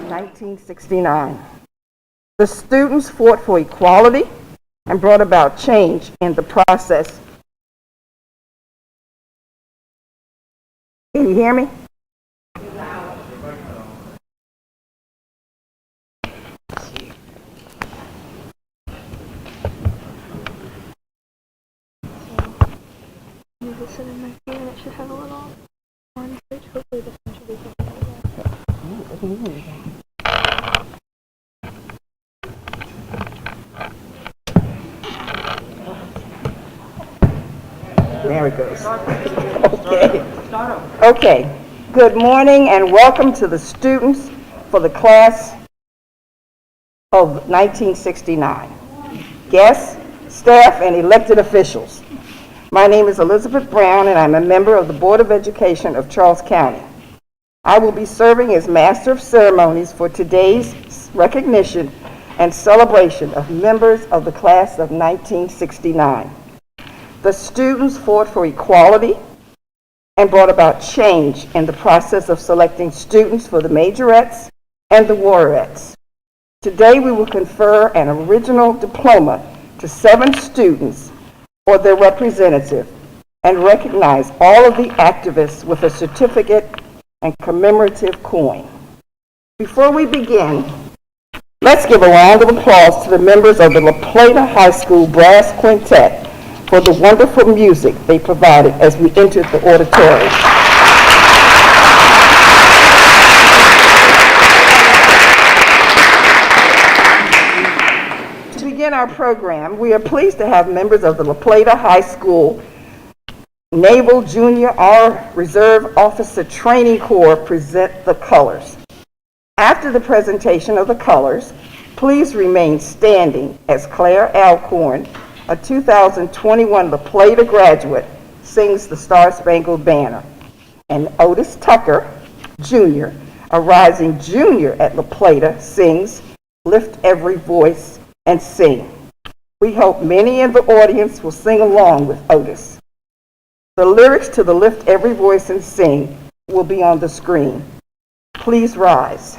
1969. The students fought for equality and brought about change in the process. Can you hear me? You just sit in my phone and it should have a little orange switch. Hopefully this one should be something There it goes. Okay. Good morning and welcome to the students for the class of 1969. Guests, staff, and elected officials. My name is Elizabeth Brown and I'm a member of the Board of Education of Charles County. I will be serving as Master of Ceremonies for today's recognition and celebration of members of the class of 1969. The students fought for equality and brought about change in the process of selecting students for the majorettes and the warettes. Today we will confer an original diploma to 7 students or their representative and recognize all of the activists with a certificate and commemorative coin. Before we begin, let's give a round of applause to the members of the Plata High School Brass Quintet for the wonderful music they provided as we entered the auditorium. To begin our program, we are pleased to have members of the Plata High School Naval Junior R Reserve Officer Training Corps present the colors. After the presentation of the colors, please remain standing as Claire Alcorn, a 2021 La Plata graduate, sings the Star-Spangled Banner, and Otis Tucker, Jr., a rising junior at La Plata, sings Lift Every Voice and Sing. We hope many in the audience will sing along with Otis. The lyrics to the Lift Every Voice and Sing will be on the screen. Please rise.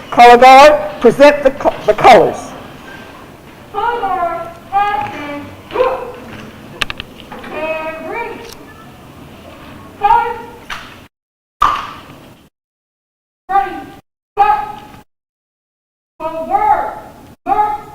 Color guard, present the colors. Color guard, action, and green. Colors. Ready, cut. For the word, mark.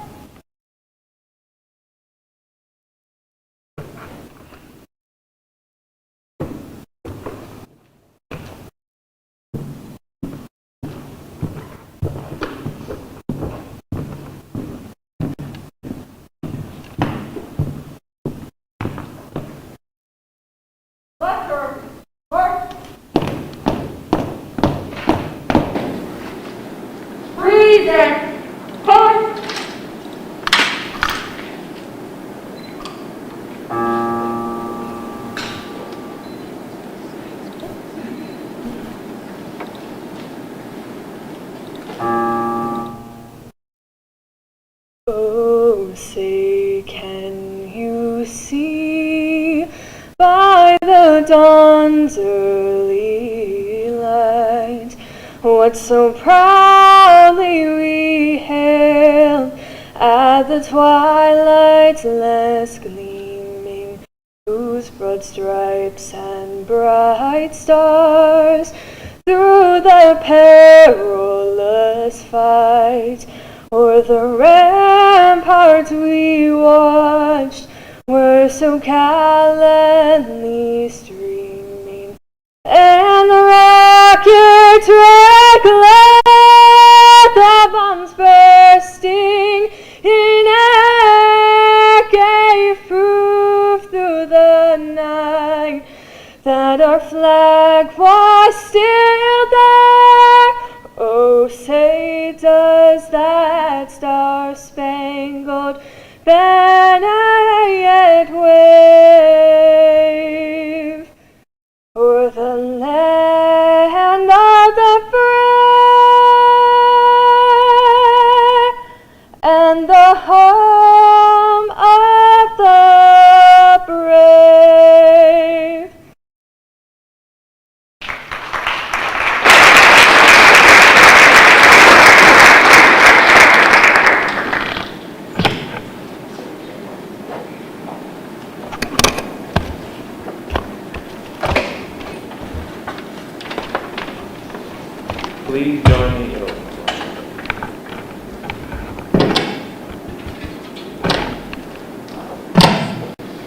Oh, say, can you see by the dawn's early light what so proudly we hailed at the twilight's last gleaming, whose broad stripes and bright stars through the perilous fight o'er the ramparts we watched were so gallantly streaming, and the rockets reckless, the bombs bursting in air gave proof through the night that our flag was still there. Oh, say does that star-spangled banner yet wave o'er the land of the free and the home of the brave? Please join me in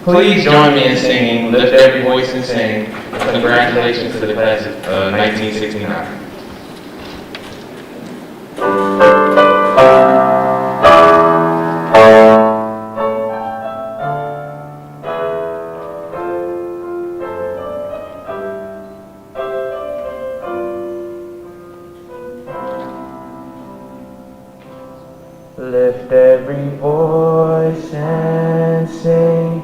Please join me in singing, lift every voice and sing, congratulations to the class of 1969. Lift every voice and sing,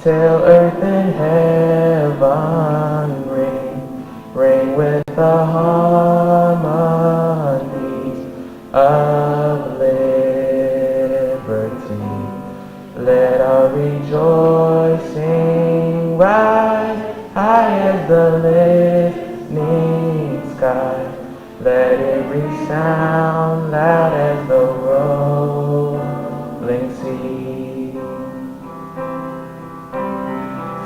till earth and heaven ring, ring with the harmonies of liberty. Let our rejoicing rise high as the listening sky. Let it resound loud as the rolling sea.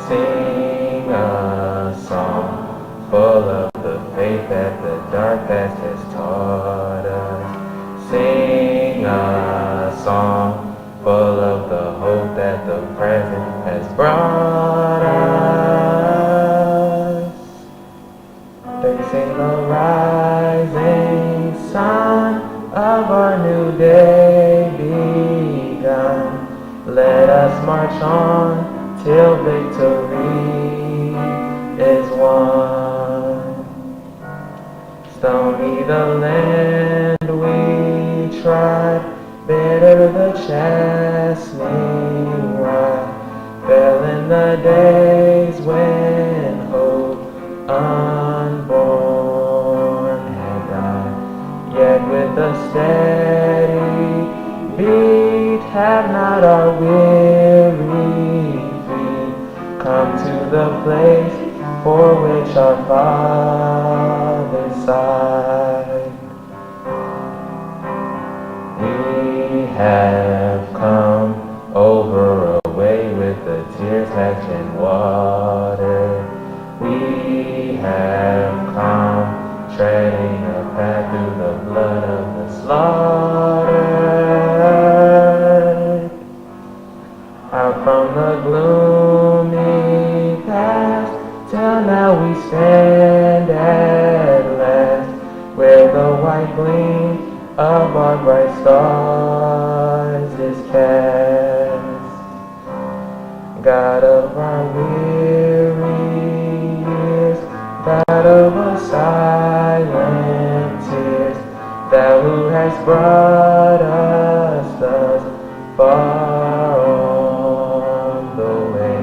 Sing a song full of the faith that the dark past has taught us. Sing a song full of the hope that the present has brought us. They sing the rising sun of our new day begun. Let us march on till victory is won. Stony the land we trod, bitter the chastening rod, fell in the days when hope unborn had died. Yet with a steady beat have not our weary feet come to the place for which our fathers sighed. We have come over a way with the tears has been watered. We have come treading a path through the blood of the slaughtered. Out from the gloomy past, till now we stand at last, where the white gleam of our bright stars is cast. God of our weary years, God of our silent tears, thou who hast brought us thus far on the way,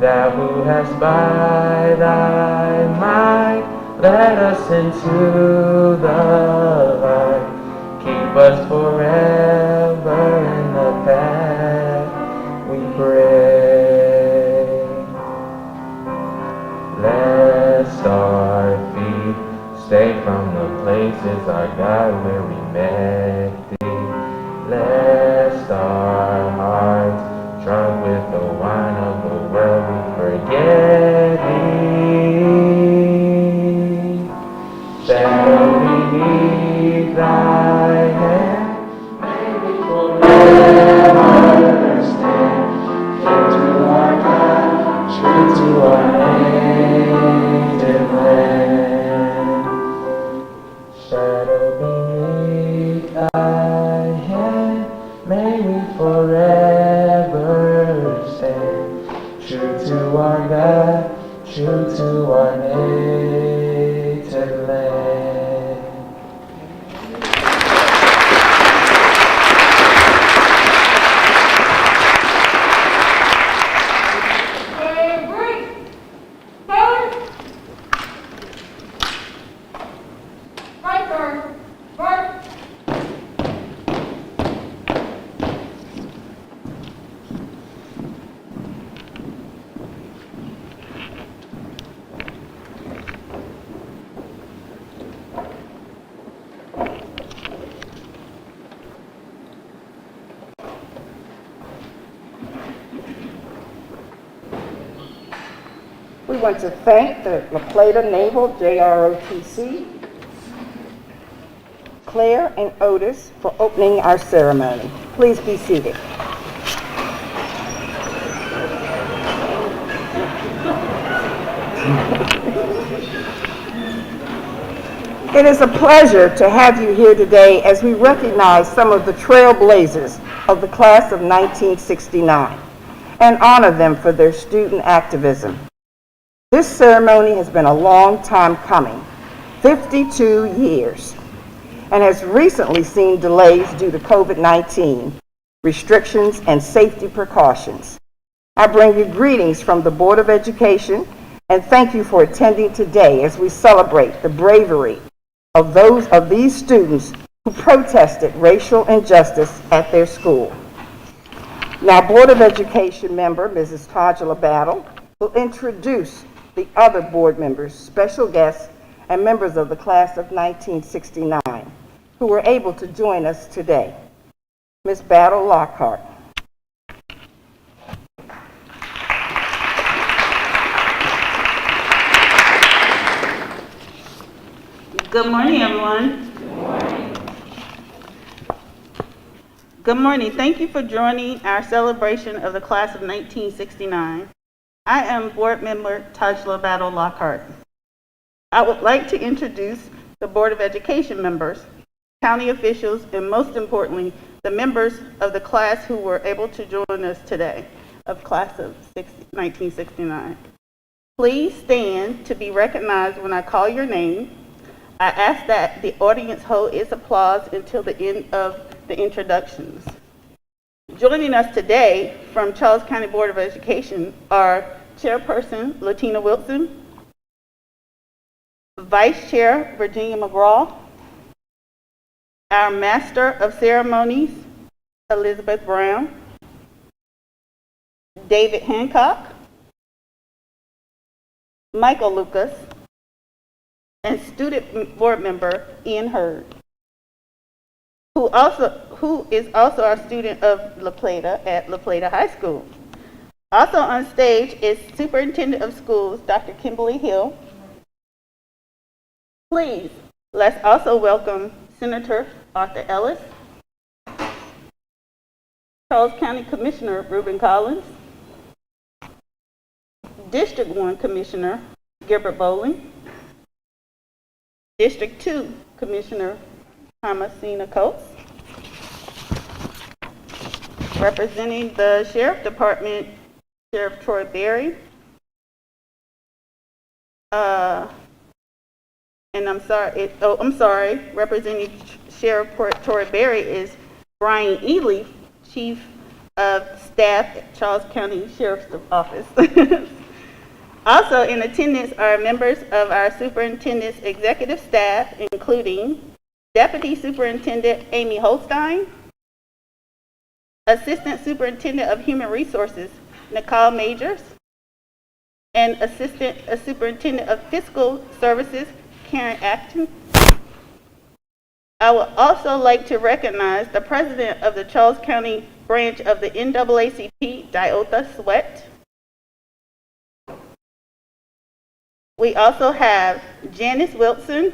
thou who hast by thy might led us into the light, keep us forever in the path we pray. Lest our feet stay from the places, our God, where we met thee. Lest our hearts, drunk with the wine of the world, we forget thee. Shadow beneath thy hand, may we forever stand, true to our God, true to our native land. Shadow beneath thy hand, may we forever stand, true to our God, true to our native land. And breathe. Forward. Right turn. March. We want to thank the La Plata Naval JROTC Claire and Otis for opening our ceremony. Please be seated. It is a pleasure to have you here today as we recognize some of the trailblazers of the class of 1969 and honor them for their student activism. This ceremony has been a long time coming, 52 years, and has recently seen delays due to COVID-19 restrictions and safety precautions. I bring you greetings from the Board of Education and thank you for attending today as we celebrate the bravery of these students who protested racial injustice at their school. Now, Board of Education member Mrs. Tajala Battle will introduce the other board members, special guests, and members of the class of 1969 who were able to join us today. Ms. Battle Lockhart. Good morning, everyone. Good morning. Good morning. Thank you for joining our celebration of the class of 1969. I am board member Tajla Battle Lockhart. I would like to introduce the Board of Education members, county officials, and most importantly, the members of the class who were able to join us today of class of 1969. Please stand to be recognized when I call your name. I ask that the audience hold its applause until the end of the introductions. Joining us today from Charles County Board of Education are Chairperson Latina Wilson, Vice Chair Virginia McGraw, our Master of Ceremonies Elizabeth Brown, David Hancock, Michael Lucas, and student board member Ian Hurd, who is also our student of La Plata at La Plata High School. Also on stage is Superintendent of Schools, Dr. Kimberly Hill. Please, let's also welcome Senator Arthur Ellis, Charles County Commissioner Reuben Collins, District 1 Commissioner Gilbert Bowling, District 2 Commissioner Thomasina Coates, representing the Sheriff Department, Sheriff Troy Berry, representing Sheriff Troy Berry is Brian Ely, Chief of Staff at Charles County Sheriff's Office. Also in attendance are members of our superintendent's executive staff, including Deputy Superintendent Amy Holstein, Assistant Superintendent of Human Resources Nicole Majors, and Assistant Superintendent of Fiscal Services Karen Acton. I would also like to recognize the President of the Charles County branch of the NAACP, Diotha Sweat. We also have Janice Wilson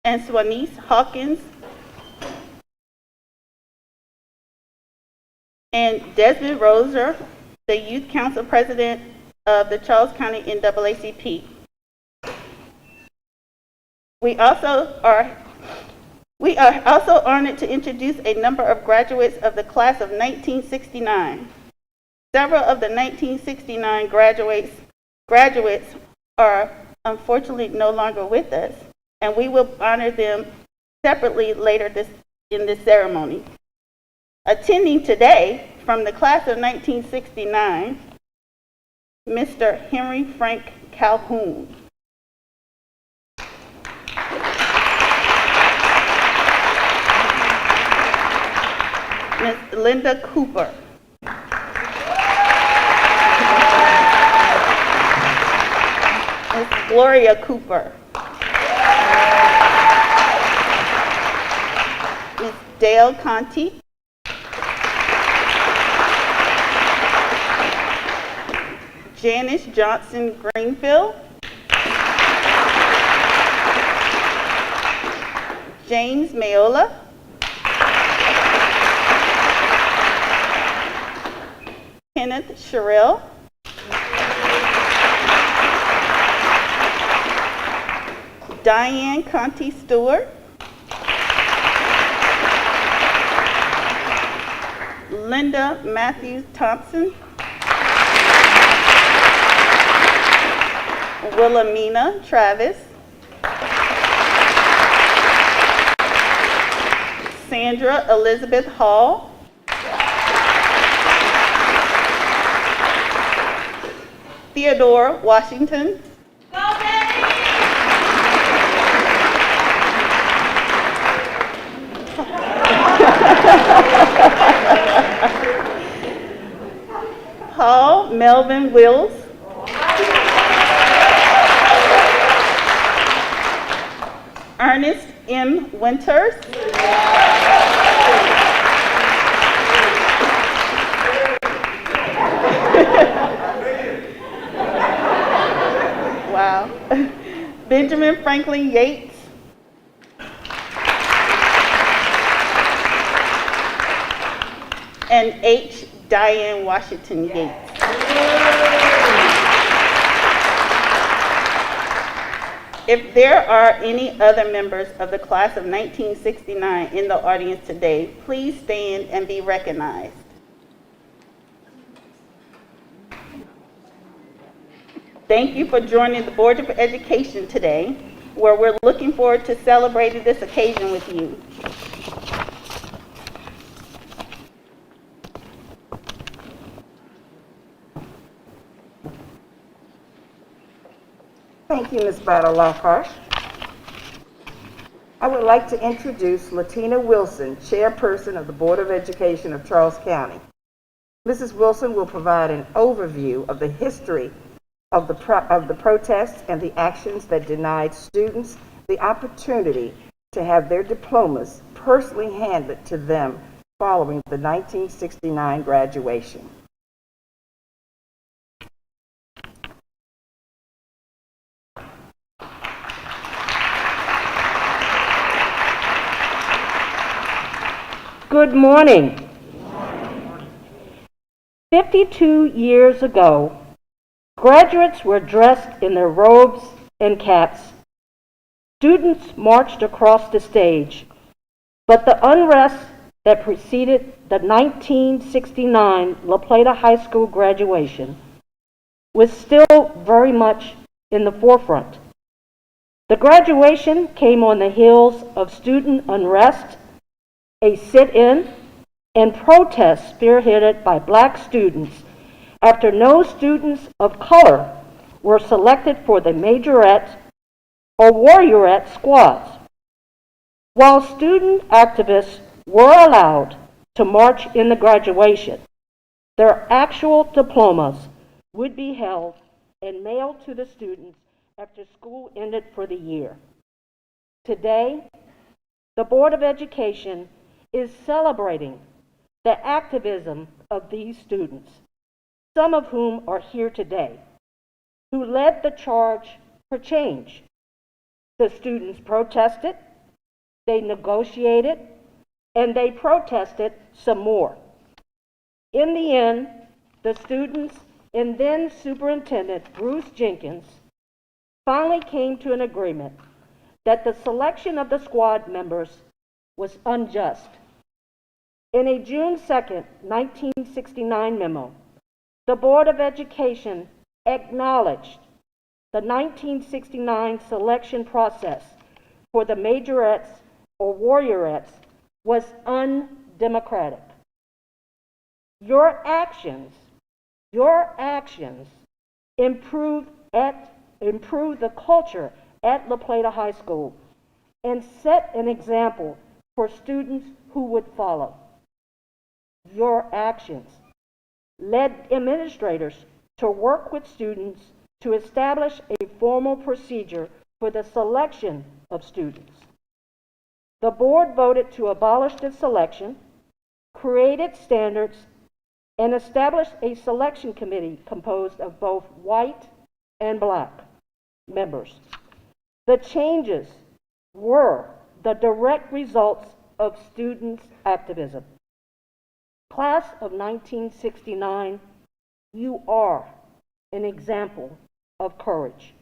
and Swanice Hawkins and Desmond Roser, the Youth Council President of the Charles County NAACP. We are also honored to introduce a number of graduates of the class of 1969. Several of the 1969 graduates are unfortunately no longer with us, and we will honor them separately later in this ceremony. Attending today from the class of 1969, Mr. Henry Frank Calhoun. Ms. Linda Cooper. Ms. Gloria Cooper. Ms. Dale Conti. Janice Johnson Greenfield. James Mayola, Kenneth Sherrill, Diane Conti Stewart, Linda Matthews Thompson, Wilhelmina Travis, Sandra Elizabeth Hall, Theodore Washington, Paul Melvin Wills, Ernest M. Winters, wow, Benjamin Franklin Yates, and H. Diane Washington Yates. If there are any other members of the class of 1969 in the audience today, please stand and be recognized. Thank you for joining the Board of Education today, where we're looking forward to celebrating this occasion with you. Thank you, Ms. Battle Lockhart. I would like to introduce Latina Wilson, Chairperson of the Board of Education of Charles County. Mrs. Wilson will provide an overview of the history of the protests and the actions that denied students the opportunity to have their diplomas personally handed to them following the 1969 graduation. Good morning. 52 years ago, graduates were dressed in their robes and caps. Students marched across the stage, but the unrest that preceded the 1969 La Plata High School graduation was still very much in the forefront. The graduation came on the heels of student unrest, a sit-in, and protests spearheaded by black students after no students of color were selected for the majorette or warriorette squads. While student activists were allowed to march in the graduation, their actual diplomas would be held and mailed to the students after school ended for the year. Today, the Board of Education is celebrating the activism of these students, some of whom are here today, who led the charge for change. The students protested, they negotiated, and they protested some more. In the end, the students and then Superintendent Bruce Jenkins finally came to an agreement that the selection of the squad members was unjust. In a June 2nd, 1969 memo, the Board of Education acknowledged the 1969 selection process for the majorettes or warriorettes was undemocratic. Your actions improved the culture at La Plata High School and set an example for students who would follow. Your actions led administrators to work with students to establish a formal procedure for the selection of students. The board voted to abolish this selection, created standards, and established a selection committee composed of both white and black members. The changes were the direct results of students' activism. Class of 1969, you are an example of courage.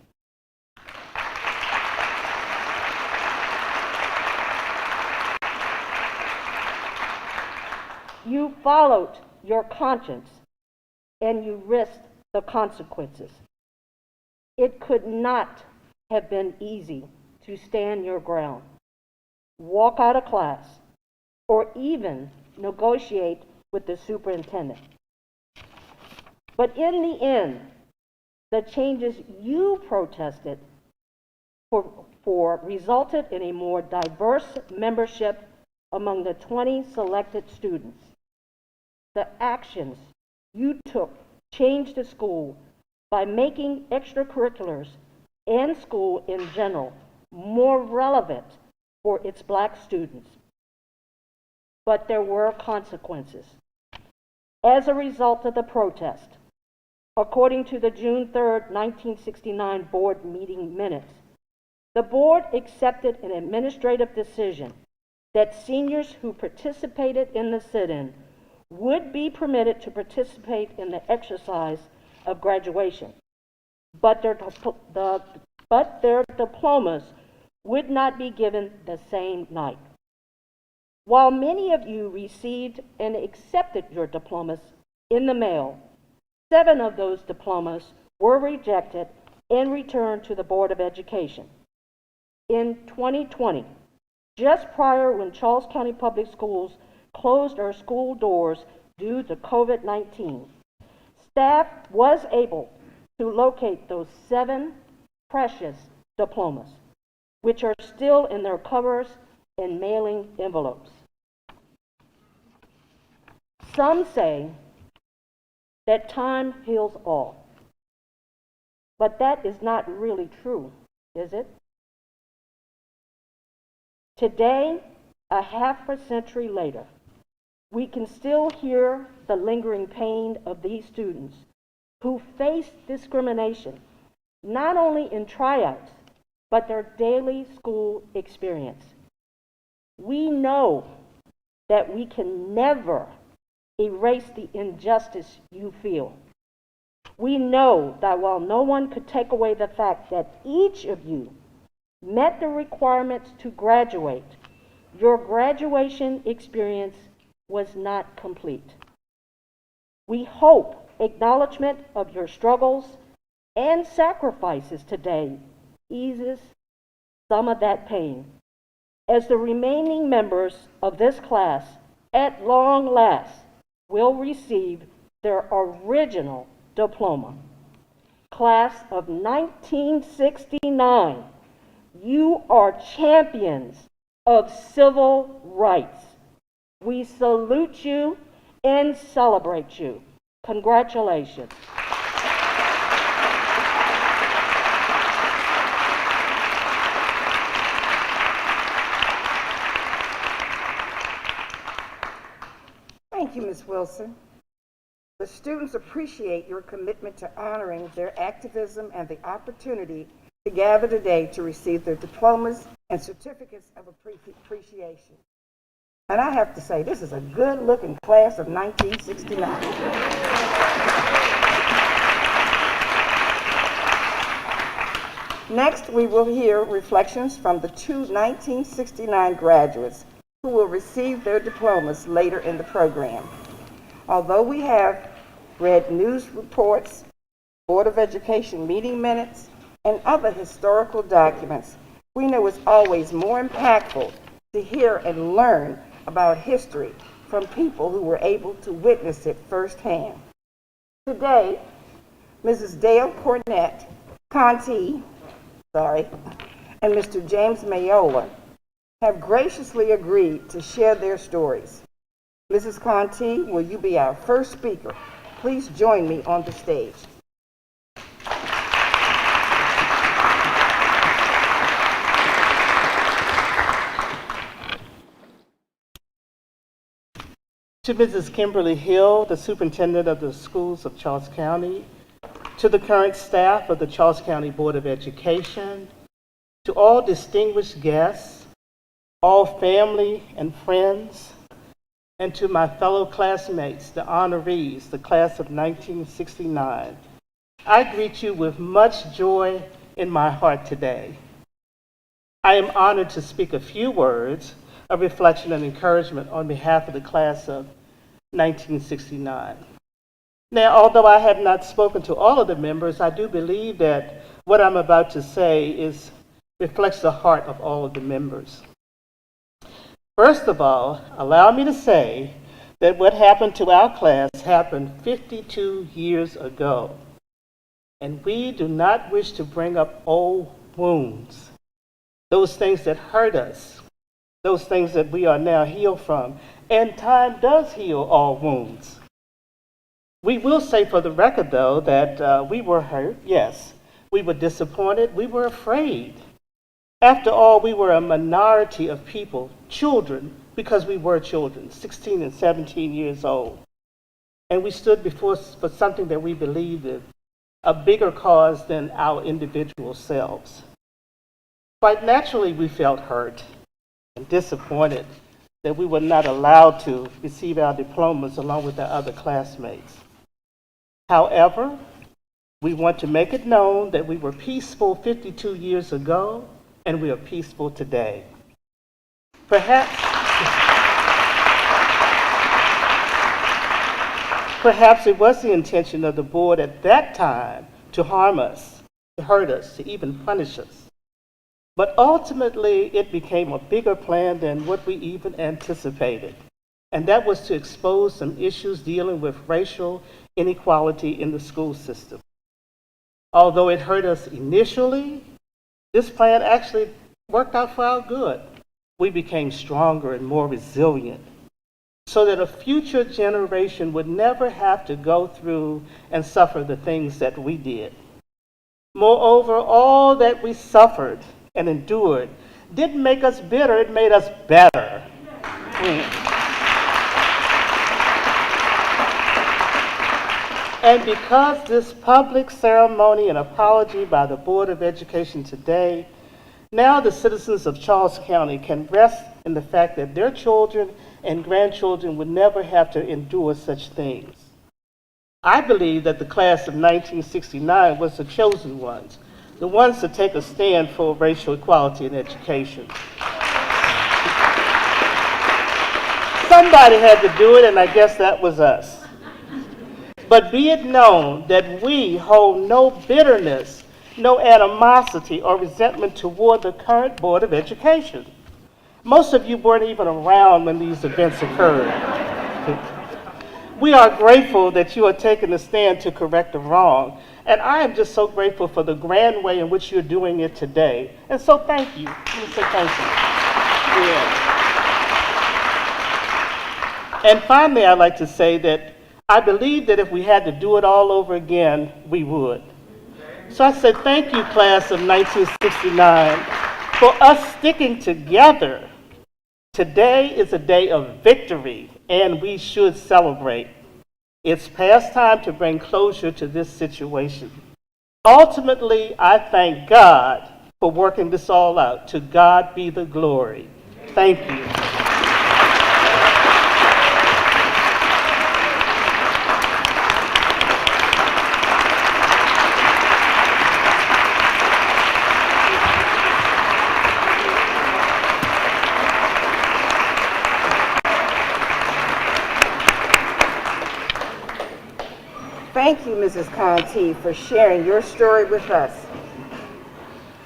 You followed your conscience and you risked the consequences. It could not have been easy to stand your ground, walk out of class, or even negotiate with the superintendent. But in the end, the changes you protested for resulted in a more diverse membership among the 20 selected students. The actions you took changed the school by making extracurriculars and school in general more relevant for its Black students. But there were consequences. As a result of the protest, according to the June 3rd, 1969 board meeting minutes, the board accepted an administrative decision that seniors who participated in the sit-in would be permitted to participate in the exercise of graduation, but their diplomas would not be given the same night. While many of you received and accepted your diplomas in the mail, 7 of those diplomas were rejected and returned to the Board of Education. In 2020, just prior when Charles County Public Schools closed our school doors due to COVID-19, staff was able to locate those 7 precious diplomas, which are still in their covers and mailing envelopes. Some say that time heals all, but that is not really true, is it? Today, a half a century later, we can still hear the lingering pain of these students who face discrimination, not only in tryouts, but their daily school experience. We know that we can never erase the injustice you feel. We know that while no one could take away the fact that each of you met the requirements to graduate, your graduation experience was not complete. We hope acknowledgement of your struggles and sacrifices today eases some of that pain, as the remaining members of this class, at long last, will receive their original diploma. Class of 1969, you are champions of civil rights. We salute you and celebrate you. Congratulations. Thank you, Ms. Wilson. The students appreciate your commitment to honoring their activism and the opportunity to gather today to receive their diplomas and certificates of appreciation. And I have to say, this is a good-looking class of 1969. Next, we will hear reflections from the 2 1969 graduates who will receive their diplomas later in the program. Although we have read news reports, Board of Education meeting minutes, and other historical documents, we know it's always more impactful to hear and learn about history from people who were able to witness it firsthand. Today, Mrs. Dale Conti, and Mr. James Mayola have graciously agreed to share their stories. Mrs. Conti, will you be our first speaker? Please join me on the stage. To Mrs. Kimberly Hill, the Superintendent of the Schools of Charles County, to the current staff of the Charles County Board of Education, to all distinguished guests, all family and friends, and to my fellow classmates, the honorees, the class of 1969, I greet you with much joy in my heart today. I am honored to speak a few words of reflection and encouragement on behalf of the class of 1969. Now, although I have not spoken to all of the members, I do believe that what I'm about to say reflects the heart of all of the members. First of all, allow me to say that what happened to our class happened 52 years ago. And we do not wish to bring up old wounds, those things that hurt us, those things that we are now healed from. And time does heal all wounds. We will say for the record, though, that we were hurt, yes. We were disappointed, we were afraid. After all, we were a minority of people, children, because we were children, 16 and 17 years old. And we stood for something that we believed in, a bigger cause than our individual selves. Quite naturally, we felt hurt and disappointed that we were not allowed to receive our diplomas along with our other classmates. However, we want to make it known that we were peaceful 52 years ago, and we are peaceful today. Perhaps it was the intention of the board at that time to harm us, to hurt us, to even punish us. But ultimately, it became a bigger plan than what we even anticipated. And that was to expose some issues dealing with racial inequality in the school system. Although it hurt us initially, this plan actually worked out for our good. We became stronger and more resilient so that a future generation would never have to go through and suffer the things that we did. Moreover, all that we suffered and endured didn't make us bitter, it made us better. And because this public ceremony and apology by the Board of Education today, now the citizens of Charles County can rest in the fact that their children and grandchildren would never have to endure such things. I believe that the class of 1969 was the chosen ones, the ones to take a stand for racial equality in education. Somebody had to do it, and I guess that was us. But be it known that we hold no bitterness, no animosity or resentment toward the current Board of Education. Most of you weren't even around when these events occurred. We are grateful that you are taking a stand to correct the wrong, and I am just so grateful for the grand way in which you're doing it today. And so thank you. Let me say thank you. Yeah. And finally, I'd like to say that I believe that if we had to do it all over again, we would. So I said, thank you, class of 1969, for us sticking together. Today is a day of victory, and we should celebrate. It's past time to bring closure to this situation. Ultimately, I thank God for working this all out. To God be the glory. Thank you. Thank you, Mrs. Conti, for sharing your story with us.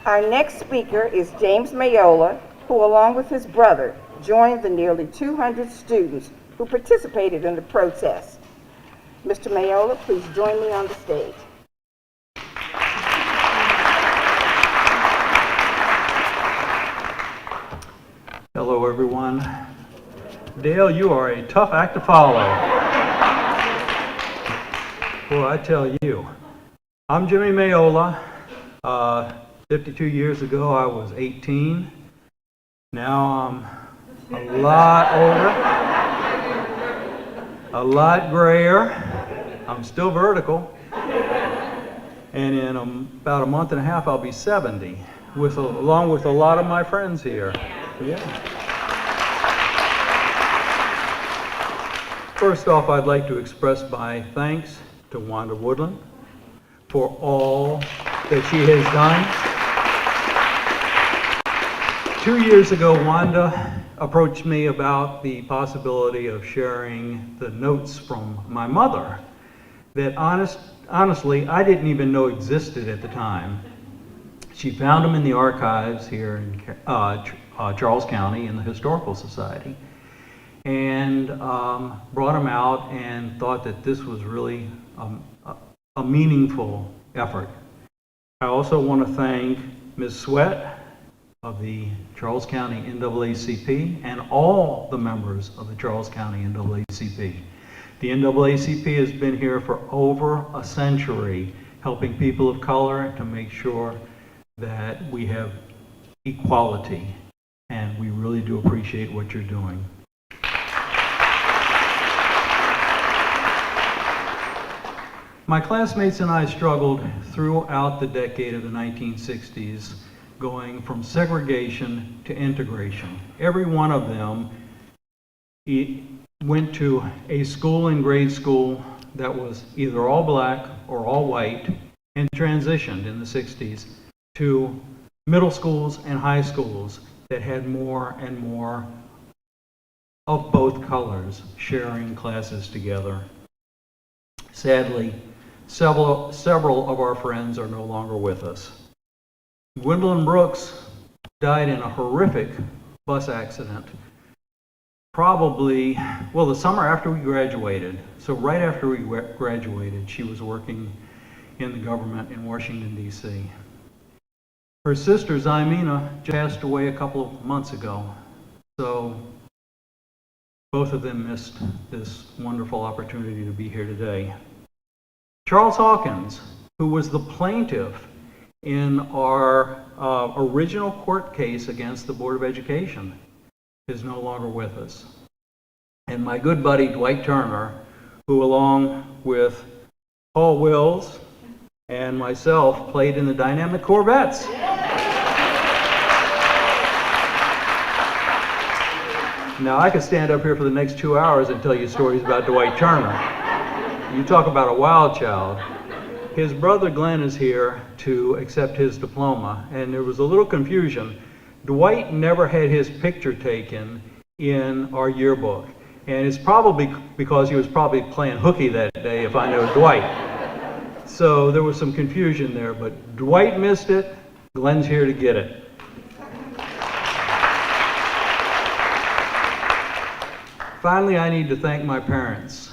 Our next speaker is James Mayola, who, along with his brother, joined the nearly 200 students who participated in the protest. Mr. Mayola, please join me on the stage. Hello, everyone. Dale, you are a tough act to follow. Boy, I tell you. I'm Jimmy Mayola. 52 years ago, I was 18. Now I'm a lot older, a lot grayer. I'm still vertical. And in about a month and a half, I'll be 70, along with a lot of my friends here. Yeah. First off, I'd like to express my thanks to Wanda Woodland for all that she has done. 2 years ago, Wanda approached me about the possibility of sharing the notes from my mother that honestly, I didn't even know existed at the time. She found them in the archives here in Charles County in the Historical Society, and brought them out and thought that this was really a meaningful effort. I also want to thank Ms. Sweat of the Charles County NAACP and all the members of the Charles County NAACP. The NAACP has been here for over a century, helping people of color to make sure that we have equality, and we really do appreciate what you're doing. My classmates and I struggled throughout the decade of the 1960s, going from segregation to integration. Every one of them went to a school in grade school that was either all black or all white, and transitioned in the 60s to middle schools and high schools that had more and more of both colors sharing classes together. Sadly, several of our friends are no longer with us. Gwendolyn Brooks died in a horrific bus accident, probably, well, the summer after we graduated. So right after we graduated, she was working in the government in Washington, D.C. Her sister, Zymina, passed away a couple of months ago. So both of them missed this wonderful opportunity to be here today. Charles Hawkins, who was the plaintiff in our original court case against the Board of Education, is no longer with us. And my good buddy Dwight Turner, who along with Paul Wills and myself played in the Dynamic Corvettes. Now I could stand up here for the next 2 hours and tell you stories about Dwight Turner. You talk about a wild child. His brother Glenn is here to accept his diploma, and there was a little confusion. Dwight never had his picture taken in our yearbook, and it's probably because he was probably playing hooky that day, if I know Dwight. So there was some confusion there, but Dwight missed it. Glenn's here to get it. Finally, I need to thank my parents.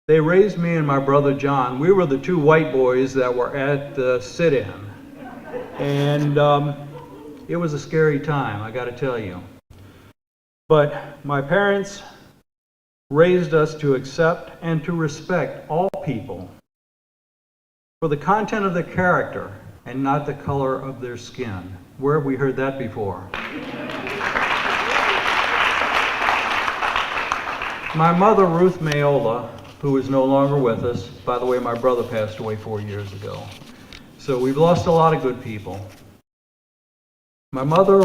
They raised me and my brother John. We were the two white boys that were at the sit-in. And it was a scary time, I gotta tell you. But my parents raised us to accept and to respect all people for the content of their character and not the color of their skin. Where have we heard that before? My mother, Ruth Mayola, who is no longer with us. By the way, my brother passed away 4 years ago. So we've lost a lot of good people. My mother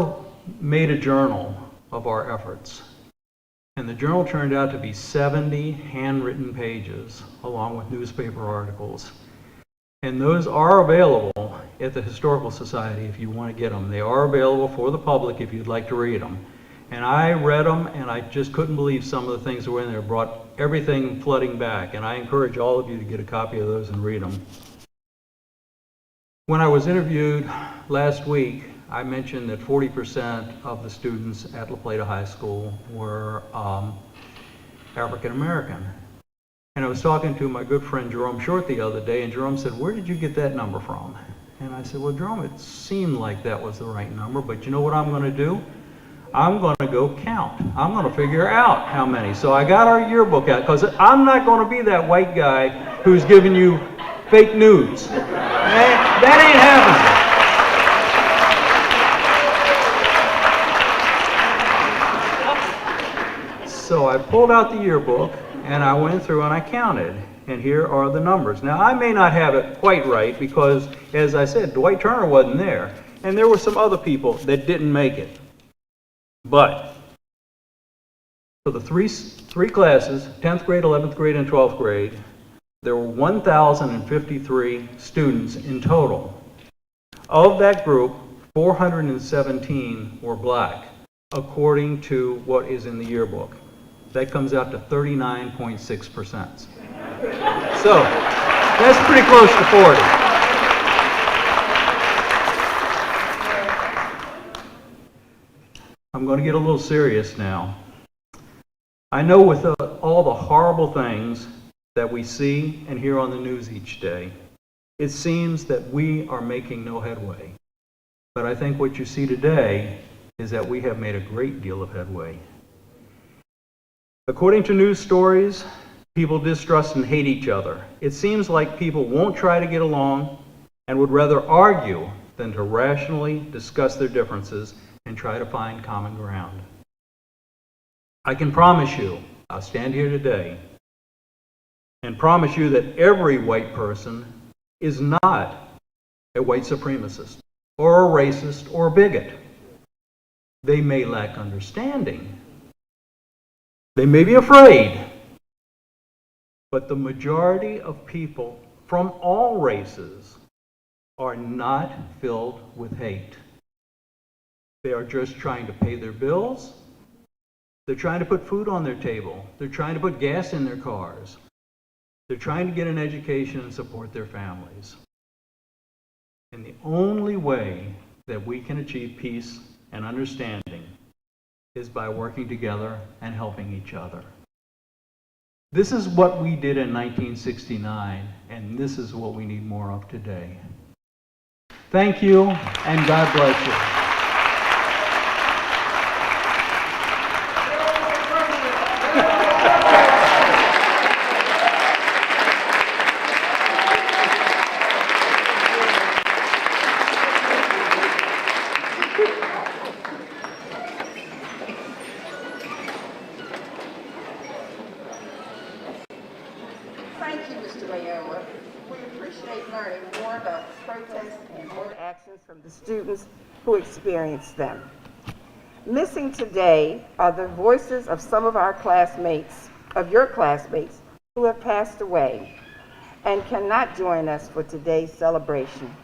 made a journal of our efforts, and the journal turned out to be 70 handwritten pages, along with newspaper articles. And those are available at the Historical Society if you want to get them. They are available for the public if you'd like to read them. And I read them, and I just couldn't believe some of the things that were in there. Brought everything flooding back, and I encourage all of you to get a copy of those and read them. When I was interviewed last week, I mentioned that 40% of the students at Plata High School were African American. And I was talking to my good friend Jerome Short the other day, and Jerome said, "Where did you get that number from?" And I said, "Well, Jerome, it seemed like that was the right number, but you know what I'm going to do? I'm going to go count. I'm going to figure out how many." So I got our yearbook out, because I'm not going to be that white guy who's giving you fake news. That ain't happening. So I pulled out the yearbook, and I went through and I counted, and here are the numbers. Now, I may not have it quite right, because, as I said, Dwight Turner wasn't there, and there were some other people that didn't make it. But For the three classes, 10th grade, 11th grade, and 12th grade, there were 1,053 students in total. Of that group, 417 were black, according to what is in the yearbook. That comes out to 39.6%. So, that's pretty close to 40. I'm going to get a little serious now. I know with all the horrible things that we see and hear on the news each day, it seems that we are making no headway. But I think what you see today is that we have made a great deal of headway. According to news stories, people distrust and hate each other. It seems like people won't try to get along and would rather argue than to rationally discuss their differences and try to find common ground. I can promise you, I'll stand here today and promise you that every white person is not a white supremacist or a racist or a bigot. They may lack understanding. They may be afraid. But the majority of people from all races are not filled with hate. They are just trying to pay their bills. They're trying to put food on their table. They're trying to put gas in their cars. They're trying to get an education and support their families. And the only way that we can achieve peace and understanding is by working together and helping each other. This is what we did in 1969, and this is what we need more of today. Thank you, and God bless you. Thank you, Mr. Leola. We appreciate learning more about protests and board actions from the students who experienced them. Missing today are the voices of some of our classmates, of your classmates, who have passed away and cannot join us for today's celebration.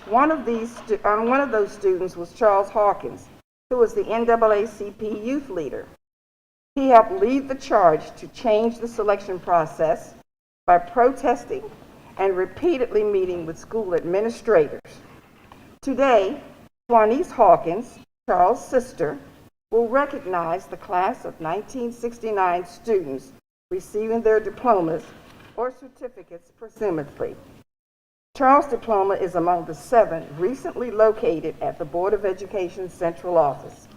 One of those students was Charles Hawkins, who was the NAACP youth leader. He helped lead the charge to change the selection process by protesting and repeatedly meeting with school administrators. Today, Juanice Hawkins, Charles' sister, will recognize the class of 1969 students receiving their diplomas or certificates presumably. Charles' diploma is among the 7 recently located at the Board of Education's central office.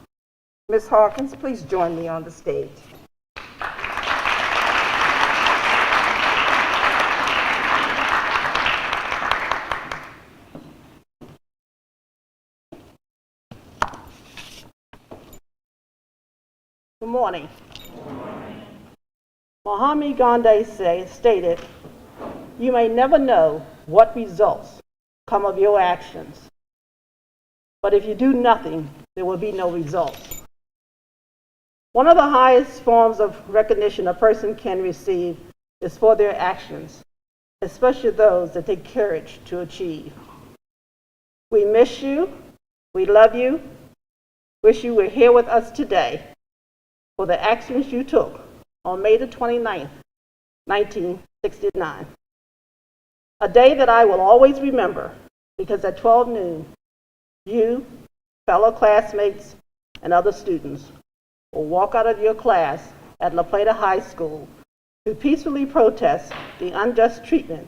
Ms. Hawkins, please join me on the stage. Good morning. Mahatma Gandhi stated, "You may never know what results come of your actions, but if you do nothing, there will be no results." One of the highest forms of recognition a person can receive is for their actions, especially those that take courage to achieve. We miss you, we love you, wish you were here with us today for the actions you took on May the 29th, 1969. A day that I will always remember because at 12 noon, you, fellow classmates, and other students will walk out of your class at Plata High School to peacefully protest the unjust treatment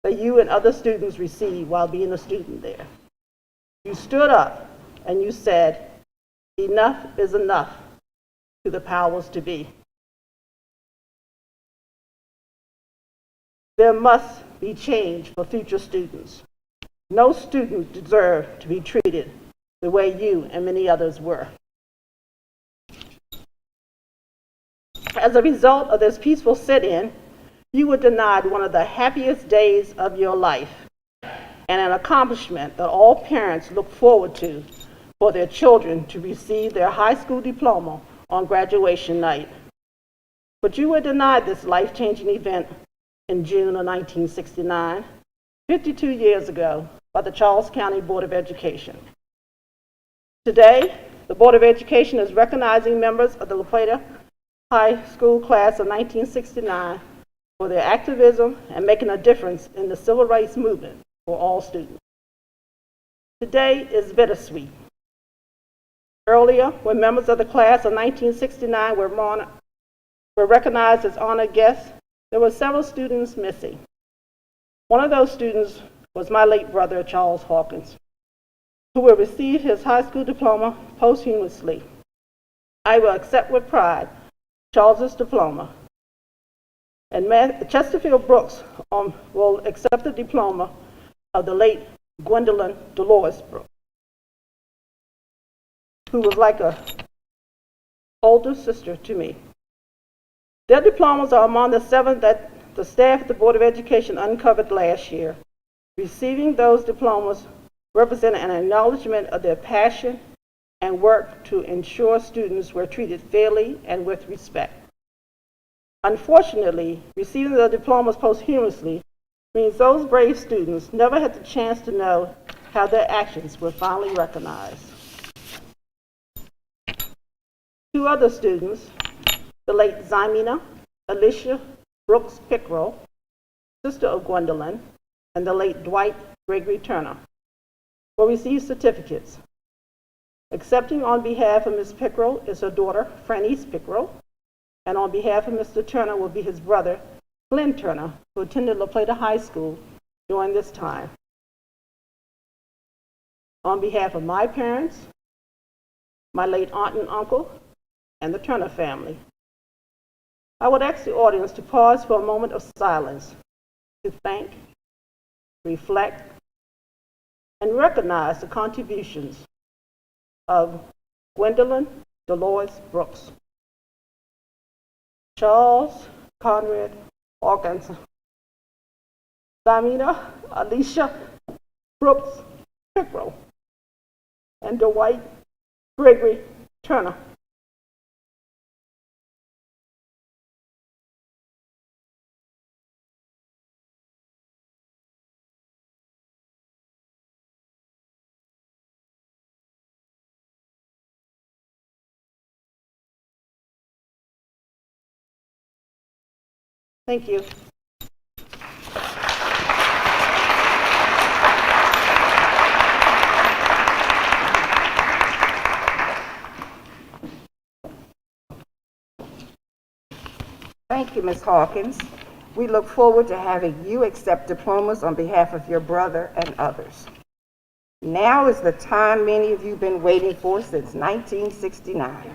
that you and other students received while being a student there. You stood up and you said, "Enough is enough," to the powers to be. There must be change for future students. No student deserves to be treated the way you and many others were. As a result of this peaceful sit-in, you were denied one of the happiest days of your life and an accomplishment that all parents look forward to for their children to receive their high school diploma on graduation night. But you were denied this life-changing event in June of 1969, 52 years ago, by the Charles County Board of Education. Today, the Board of Education is recognizing members of the Plata High School Class of 1969 for their activism and making a difference in the civil rights movement for all students. Today is bittersweet. Earlier, when members of the class of 1969 were recognized as honored guests, there were several students missing. One of those students was my late brother, Charles Hawkins, who will receive his high school diploma posthumously. I will accept with pride Charles's diploma, and Chesterfield Brooks will accept the diploma of the late Gwendolyn Dolores Brooks, who was like an older sister to me. Their diplomas are among the 7 that the staff at the Board of Education uncovered last year. Receiving those diplomas represent an acknowledgement of their passion and work to ensure students were treated fairly and with respect. Unfortunately, receiving the diplomas posthumously means those brave students never had the chance to know how their actions were finally recognized. 2 other students, the late Zymina Alicia Brooks Pickrell, sister of Gwendolyn, and the late Dwight Gregory Turner, will receive certificates. Accepting on behalf of Ms. Pickrell is her daughter, Frannice Pickrell, and on behalf of Mr. Turner will be his brother, Glenn Turner, who attended La Plata High School during this time. On behalf of my parents, my late aunt and uncle, and the Turner family, I would ask the audience to pause for a moment of silence to thank, reflect, and recognize the contributions of Gwendolyn Dolores Brooks, Charles Conrad Hawkins, Zymina Alicia Brooks Pickrell, and Dwight Gregory Turner. Thank you. Thank you, Ms. Hawkins. We look forward to having you accept diplomas on behalf of your brother and others. Now is the time many of you have been waiting for since 1969.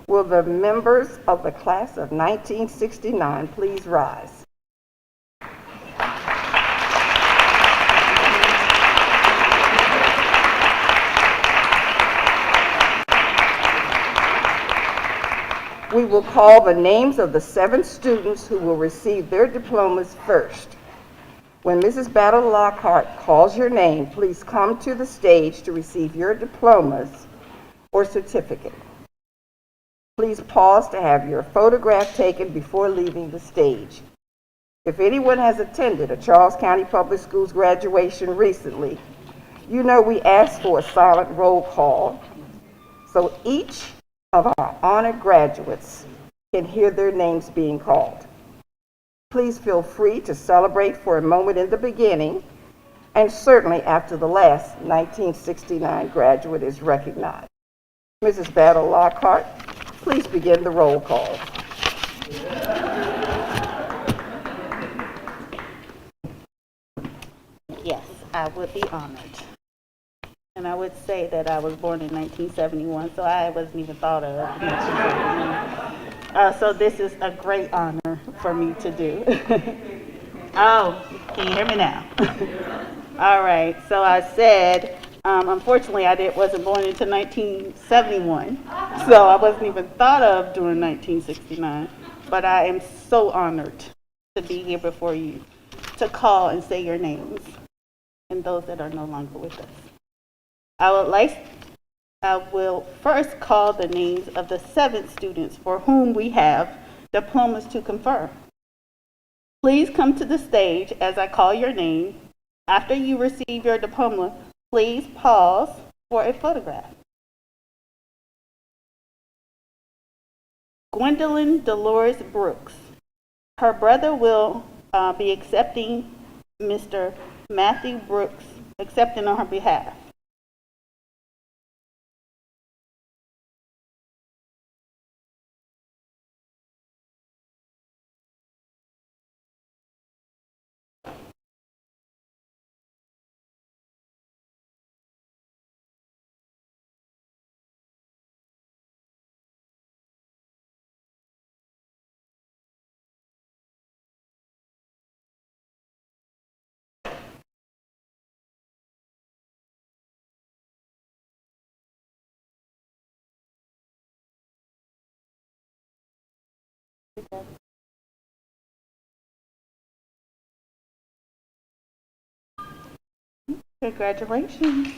Will the members of the class of 1969 please rise? We will call the names of the 7 students who will receive their diplomas first. When Mrs. Battle Lockhart calls your name, please come to the stage to receive your diplomas or certificate. Please pause to have your photograph taken before leaving the stage. If anyone has attended a Charles County Public Schools graduation recently, you know we ask for a silent roll call so each of our honored graduates can hear their names being called. Please feel free to celebrate for a moment in the beginning and certainly after the last 1969 graduate is recognized. Mrs. Battle Lockhart, please begin the roll call. Yes, I would be honored. And I would say that I was born in 1971, so I wasn't even thought of. So this is a great honor for me to do. Oh, can you hear me now? All right, so I said, unfortunately, wasn't born until 1971, so I wasn't even thought of during 1969, but I am so honored to be here before you to call and say your names and those that are no longer with us. I would like I will first call the names of the 7 students for whom we have diplomas to confer. Please come to the stage as I call your name. After you receive your diploma, please pause for a photograph. Gwendolyn Dolores Brooks. Her brother will be accepting Mr. Matthew Brooks, accepting on her behalf. Congratulations.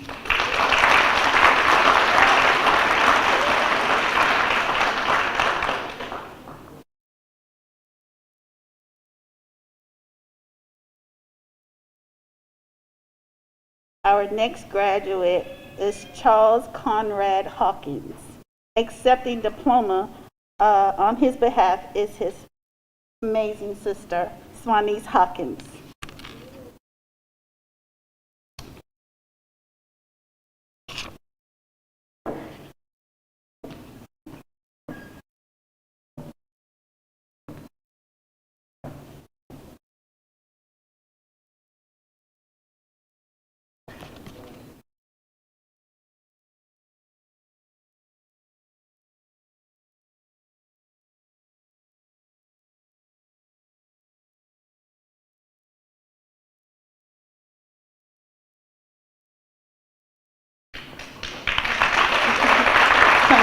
Our next graduate is Charles Conrad Hawkins. Accepting diploma on his behalf is his amazing sister, Swanese Hawkins.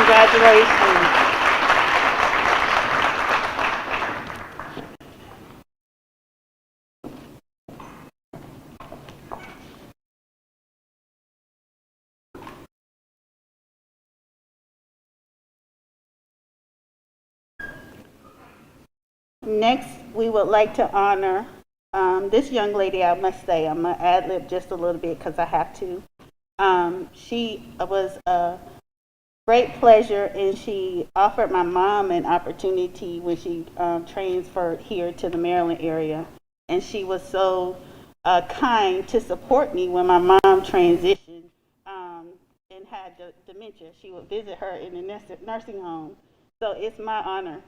Congratulations. Next, we would like to honor this young lady. I must say, I'm going to ad-lib just a little bit because I have to. She was a great pleasure, and she offered my mom an opportunity when she transferred here to the Maryland area. And she was so kind to support me when my mom transitioned and had dementia. She would visit her in the nursing home. So it's my honor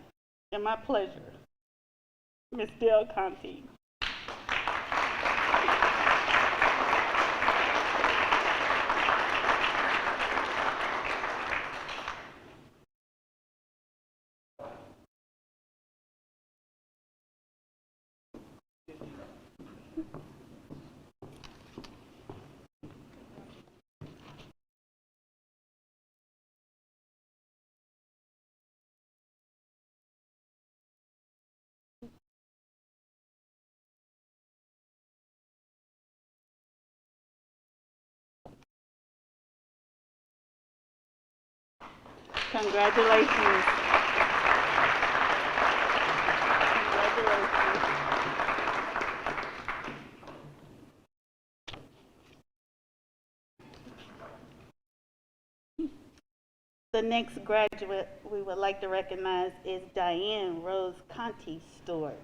and my pleasure. Ms. Del Conti. Congratulations. Congratulations. The next graduate we would like to recognize is Diane Rose Conti Stewart.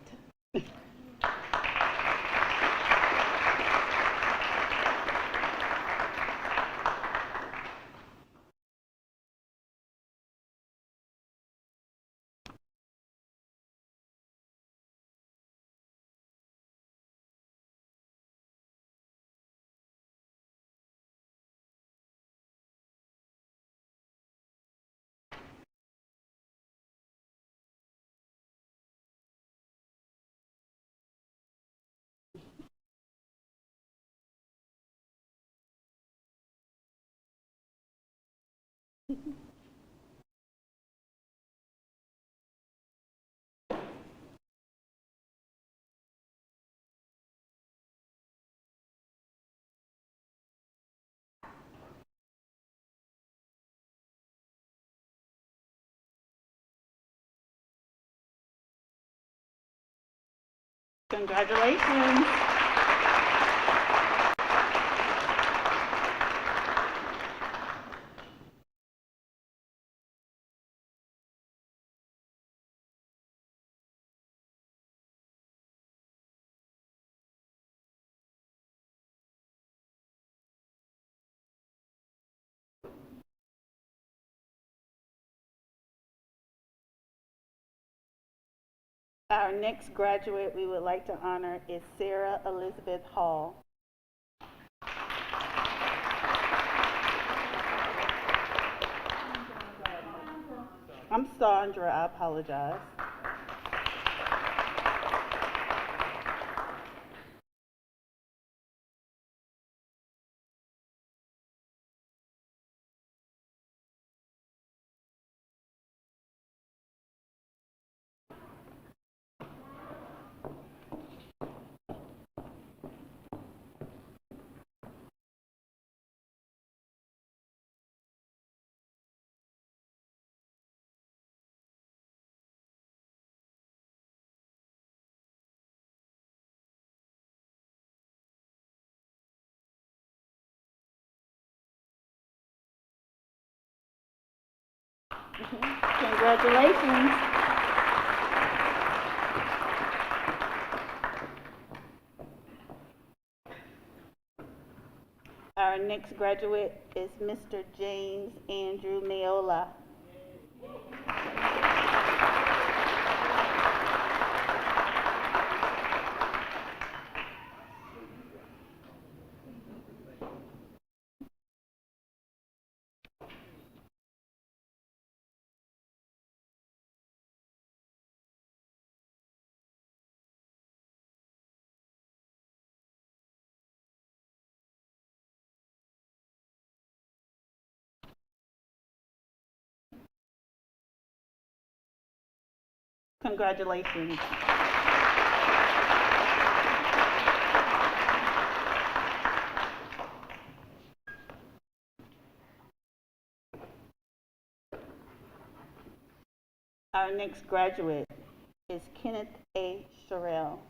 Congratulations. Our next graduate we would like to honor is Sarah Elizabeth Hall. I'm Sandra, I apologize. Congratulations. Our next graduate is Mr. James Andrew Meola. Congratulations. Our next graduate is Kenneth A. Sherrill.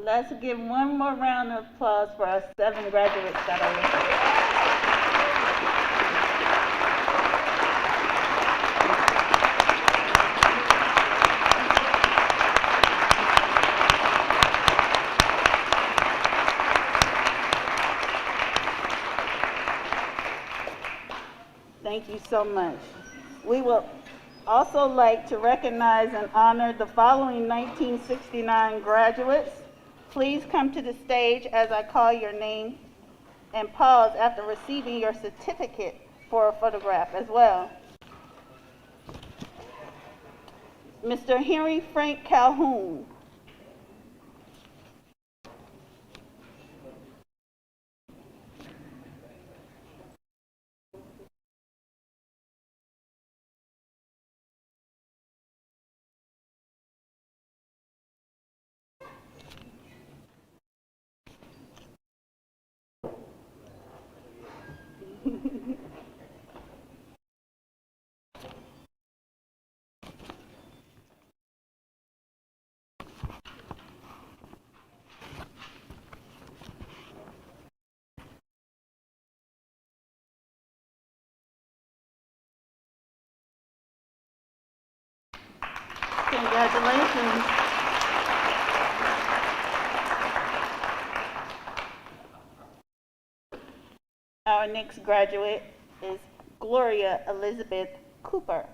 Let's give one more round of applause for our 7 graduates that are listed. Thank you so much. We would also like to recognize and honor the following 1969 graduates. Please come to the stage as I call your name and pause after receiving your certificate for a photograph as well. Mr. Henry Frank Calhoun. Congratulations. Our next graduate is Gloria Elizabeth Cooper.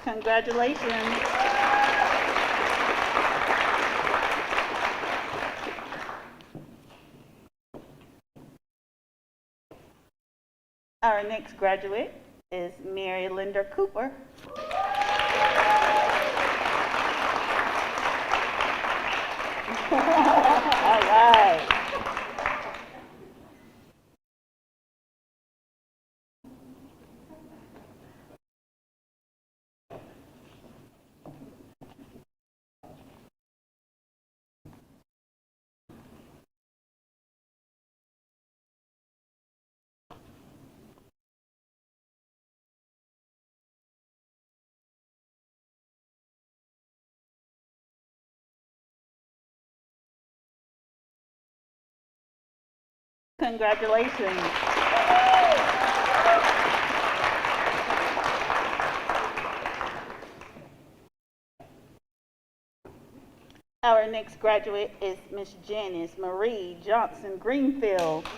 Congratulations. Our next graduate is Mary Linda Cooper. All right. Congratulations. Our next graduate is Miss Janice Marie Johnson Greenfield.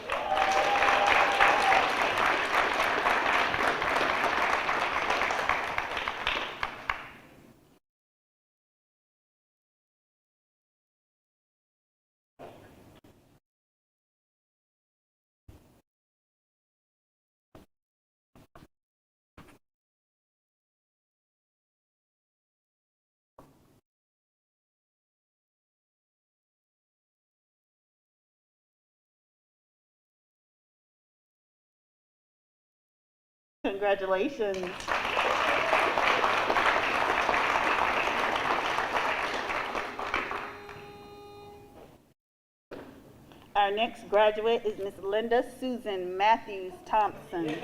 Congratulations. Our next graduate is Miss Linda Susan Matthews Thompson.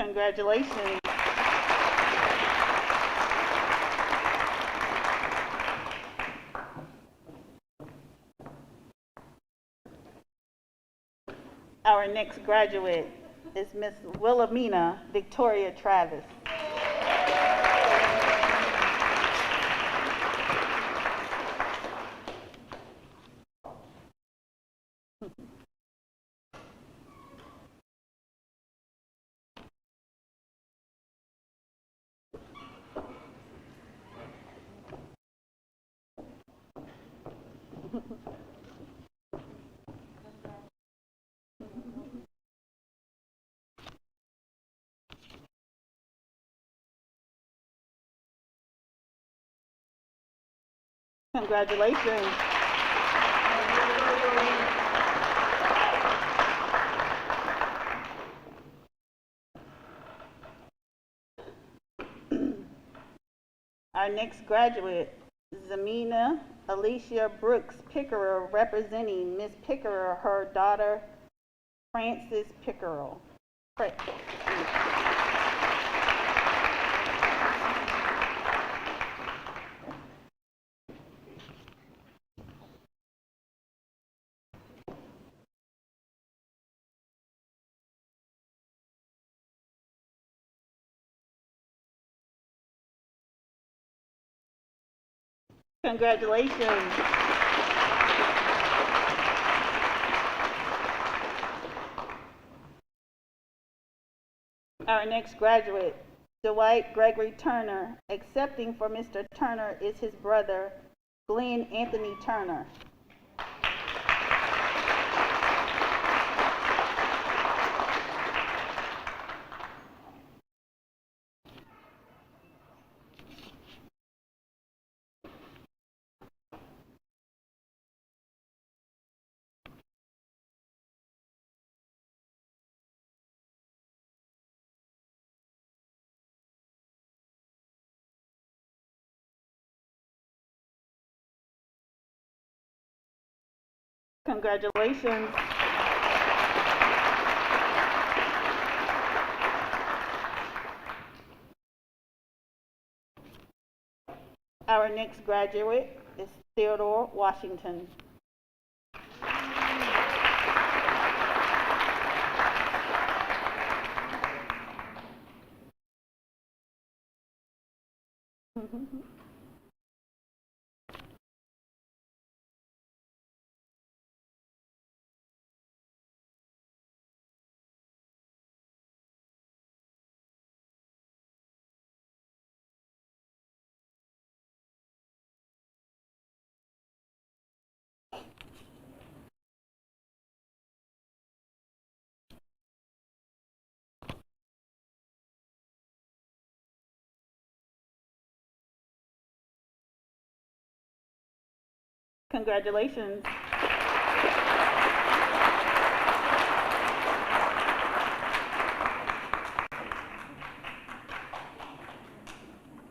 Congratulations. Our next graduate is Miss Wilhelmina Victoria Travis. Congratulations. Our next graduate, Zamina Alicia Brooks Pickerel, representing Miss Pickerel, her daughter, Frances Pickerel. Congratulations. Our next graduate, Dwight Gregory Turner. Accepting for Mr. Turner is his brother, Glenn Anthony Turner. Congratulations. Our next graduate is Theodore Washington. Congratulations.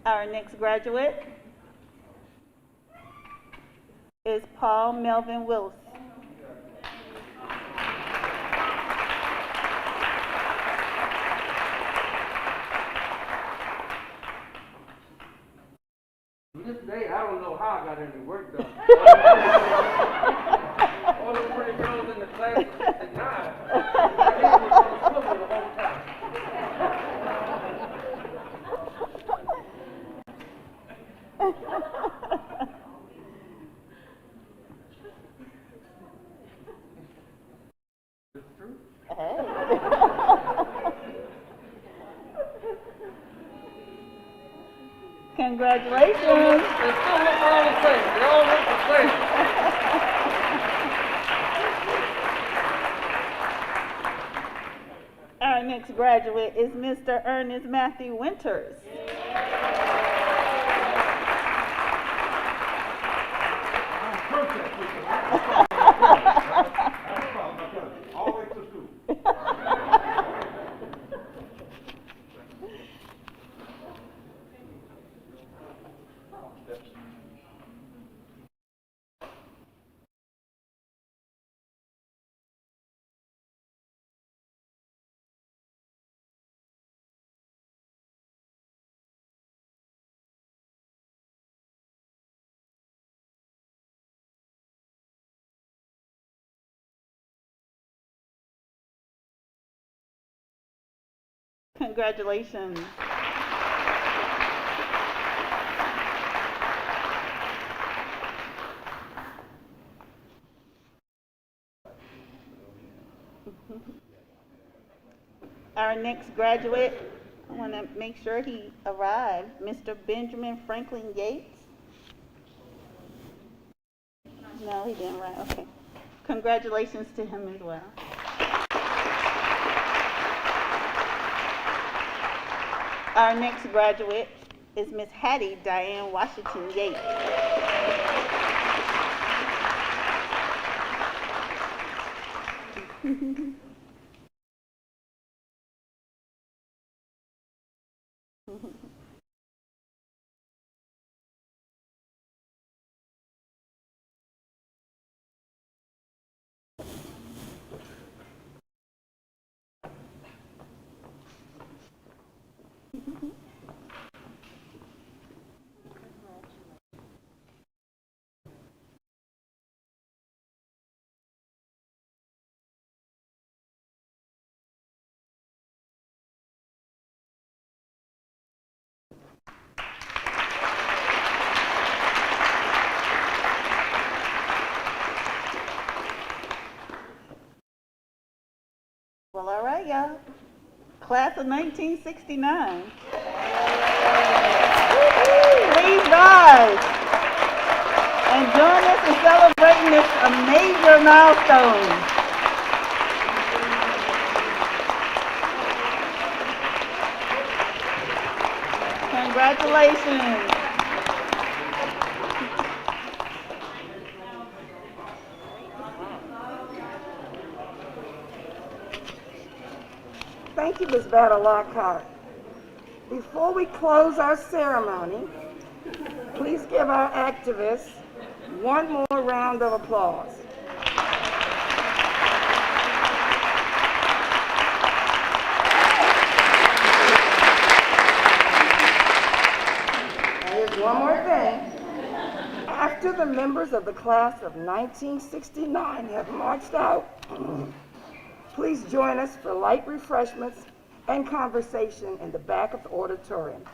Our next graduate is Paul Melvin Willis. This day, I don't know how I got any work done. All the pretty girls in the class were 69. My head was on the swivel the whole time. It's true. Congratulations. They still look all the same. They all look the same. Our next graduate is Mr. Ernest Matthew Winters. Congratulations. Our next graduate, I want to make sure he arrived, Mr. Benjamin Franklin Yates. No, he didn't arrive. Okay. Congratulations to him as well. Our next graduate is Miss Hattie Diane Washington Yates. Well, all right, y'all. Class of 1969. Please rise and join us in celebrating this a major milestone. Congratulations. Thank you, Ms. Battle Lockhart. Before we close our ceremony, please give our activists one more round of applause. And here's one more thing. After the members of the class of 1969 have marched out, please join us for light refreshments and conversation in the back of the auditorium.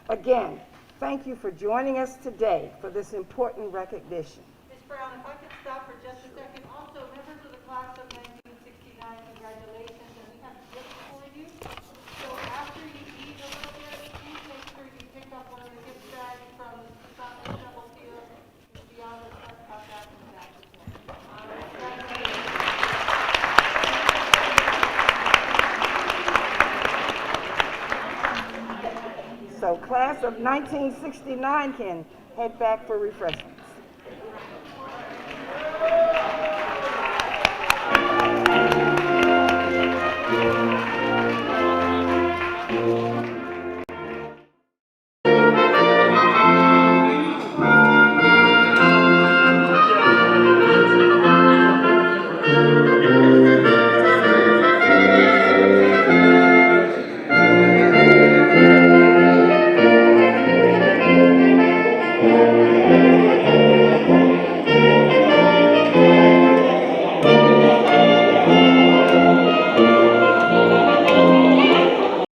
Again, thank you for joining us today for this important recognition. Ms. Brown, if I could stop for just a second. Also, members of the class of 1969, congratulations, and we have gifts for you. So after you eat a little bit, please make sure you pick up one of the gift bags from the soccer shovel field. Beyond the front, out back in the back. So class of 1969 can head back for refreshments.